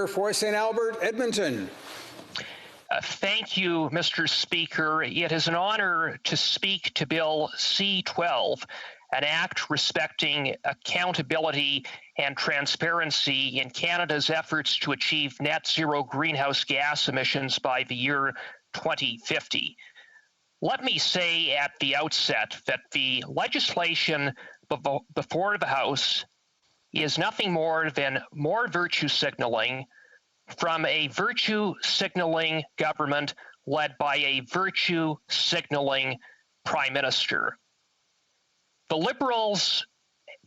member for St. Albert, Edmonton. Thank you, Mr. Speaker. It is an honor to speak to Bill C-12, an act respecting accountability and transparency in Canada's efforts to achieve net zero greenhouse gas emissions by the year 2050. Let me say at the outset that the legislation before the House is nothing more than more virtue signaling from a virtue signaling government led by a virtue signaling Prime Minister. The Liberals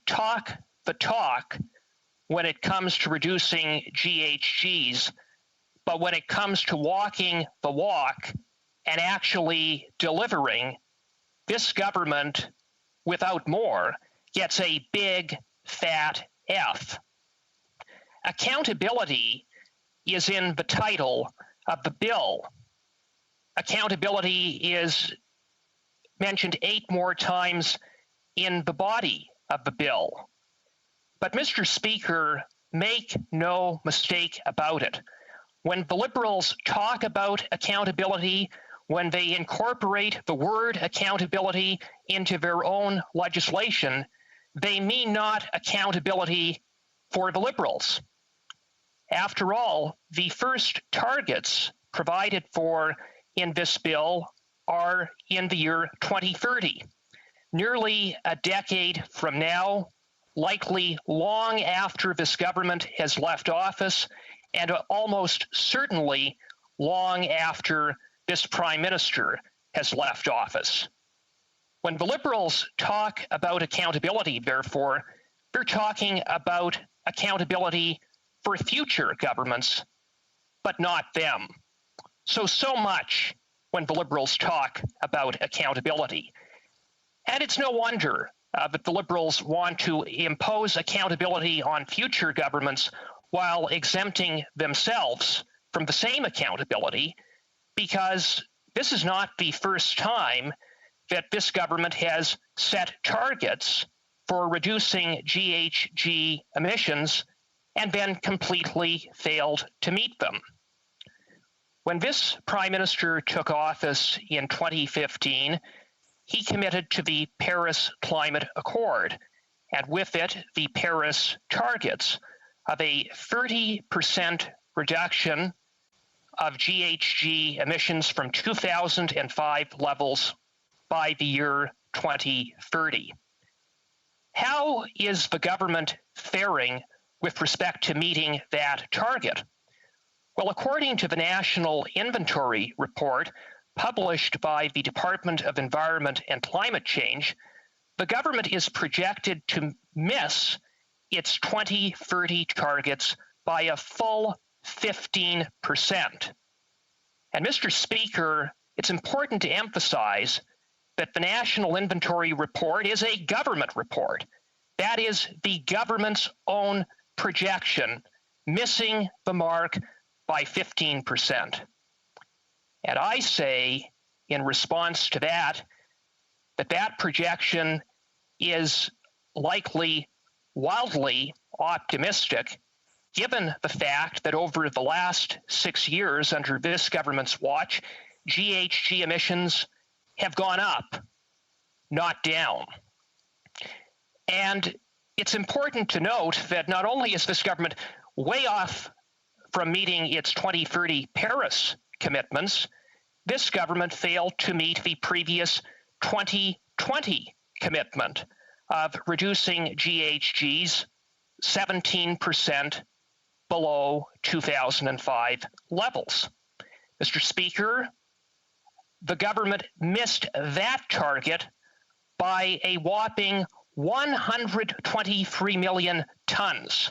talk the talk when it comes to reducing GHGs, but when it comes to walking the walk and actually delivering, this government, without more, gets a big fat F. Accountability is in the title of the bill. Accountability is mentioned 8 more times in the body of the bill. But Mr. Speaker, make no mistake about it. When the Liberals talk about accountability, when they incorporate the word accountability into their own legislation, they mean not accountability for the Liberals. After all, the first targets provided for in this bill are in the year 2030, nearly a decade from now, likely long after this government has left office, and almost certainly long after this Prime Minister has left office. When the Liberals talk about accountability, therefore, they're talking about accountability for future governments, but not them. So much when the Liberals talk about accountability. And it's no wonder that the Liberals want to impose accountability on future governments while exempting themselves from the same accountability, because this is not the first time that this government has set targets for reducing GHG emissions and then completely failed to meet them. When this Prime Minister took office in 2015, he committed to the Paris Climate Accord, and with it, the Paris targets of a 30% reduction of GHG emissions from 2005 levels by the year 2030. How is the government faring with respect to meeting that target? Well, according to the National Inventory Report published by the Department of Environment and Climate Change, the government is projected to miss its 2030 targets by a full 15%. And Mr. Speaker, it's important to emphasize that the National Inventory Report is a government report. That is the government's own projection, missing the mark by 15%. And I say, in response to that projection is likely wildly optimistic, given the fact that over the last 6 years under this government's watch, GHG emissions have gone up, not down. And it's important to note that not only is this government way off from meeting its 2030 Paris commitments, this government failed to meet the previous 2020 commitment of reducing GHGs 17% below 2005 levels. Mr. Speaker, the government missed that target by a whopping 123 million tons.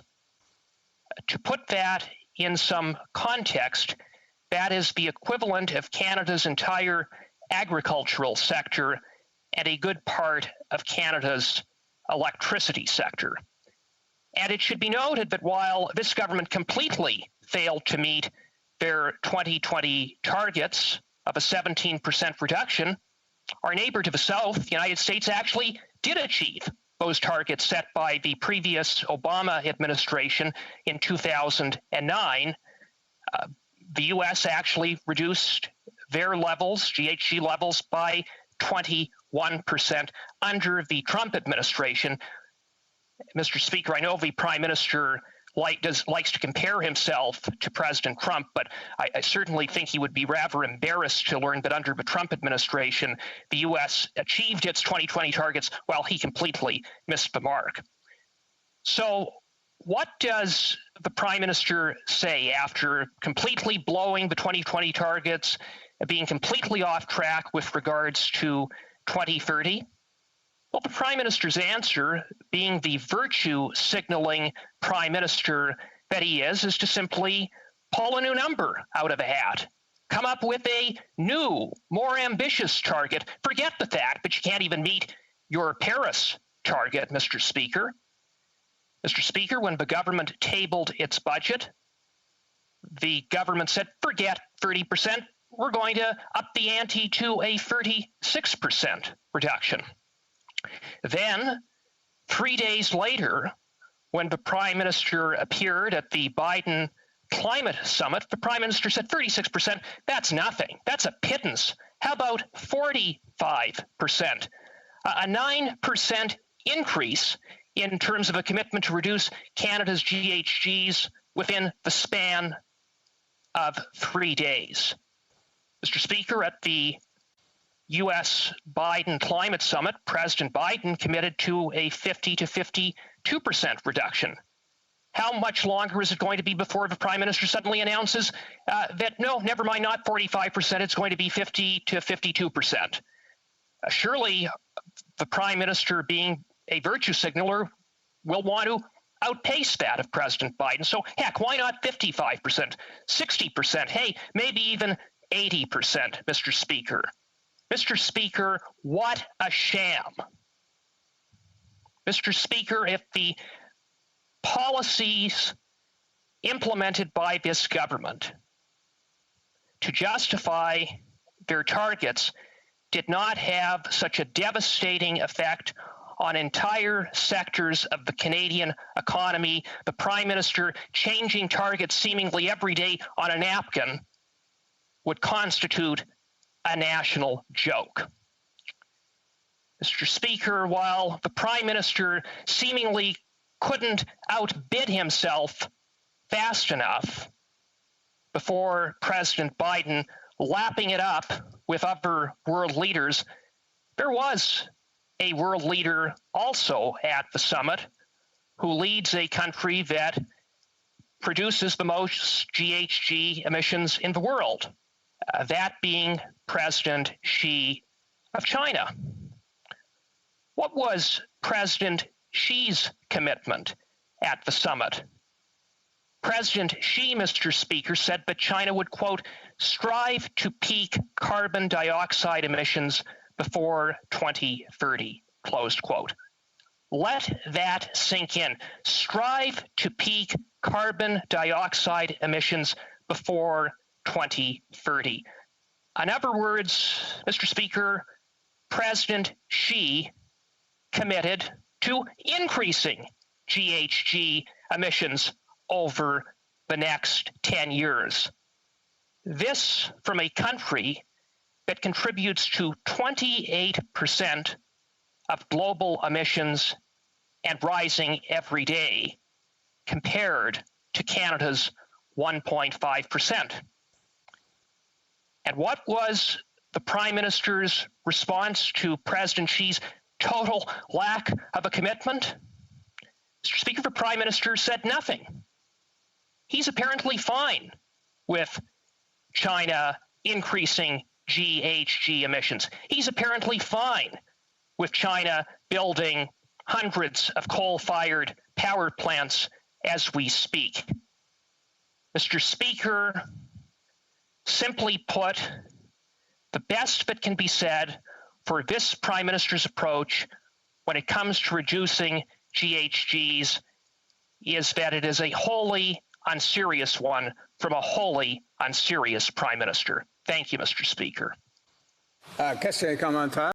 To put that in some context, that is the equivalent of Canada's entire agricultural sector and a good part of Canada's electricity sector. And it should be noted that while this government completely failed to meet their 2020 targets of a 17% reduction, our neighbor to the south, the United States, actually did achieve those targets set by the previous Obama administration in 2009. The U.S. actually reduced their levels, GHG levels, by 21% under the Trump administration. Mr. Speaker, I know the Prime Minister likes to compare himself to President Trump, but I certainly think he would be rather embarrassed to learn that under the Trump administration, the U.S. achieved its 2020 targets while he completely missed the mark. So what does the Prime Minister say after completely blowing the 2020 targets, being completely off track with regards to 2030? Well, the Prime Minister's answer, being the virtue-signaling Prime Minister that he is to simply pull a new number out of a hat, come up with a new, more ambitious target. Forget the fact that you can't even meet your Paris target, Mr. Speaker. Mr. Speaker, when the government tabled its budget, the government said, forget 30%, we're going to up the ante to a 36% reduction. Then, 3 days later, when the Prime Minister appeared at the Biden Climate Summit, the Prime Minister said 36%, that's nothing. That's a pittance. How about 45%? A 9% increase in terms of a commitment to reduce Canada's GHGs within the span of 3 days. Mr. Speaker, at the U.S. Biden Climate Summit, President Biden committed to a 50 to 52% reduction. How much longer is it going to be before the Prime Minister suddenly announces that, no, never mind, not 45%, it's going to be 50 to 52%? Surely the Prime Minister, being a virtue signaler, will want to outpace that of President Biden. So, heck, why not 55%, 60%, hey, maybe even 80%, Mr. Speaker? Mr. Speaker, what a sham. Mr. Speaker, if the policies implemented by this government to justify their targets did not have such a devastating effect on entire sectors of the Canadian economy, the Prime Minister changing targets seemingly every day on a napkin would constitute a national joke. Mr. Speaker, while the Prime Minister seemingly couldn't outbid himself fast enough before President Biden lapping it up with other world leaders, there was a world leader also at the summit who leads a country that produces the most GHG emissions in the world, that being President Xi of China. What was President Xi's commitment at the summit? President Xi, Mr. Speaker, said that China would, quote, strive to peak carbon dioxide emissions before 2030, closed quote. Let that sink in. Strive to peak carbon dioxide emissions before 2030. In other words, Mr. Speaker, President Xi committed to increasing GHG emissions over the next 10 years. This from a country that contributes to 28% of global emissions and rising every day, compared to Canada's 1.5%. And what was the Prime Minister's response to President Xi's total lack of a commitment? Mr. Speaker, the Prime Minister said nothing. He's apparently fine with China increasing GHG emissions. He's apparently fine with China building hundreds of coal-fired power plants as we speak. Mr. Speaker, simply put, the best that can be said for this Prime Minister's approach when it comes to reducing GHGs is that it is a wholly unserious one from a wholly unserious Prime Minister. Thank you, Mr. Speaker. Question et commentaire.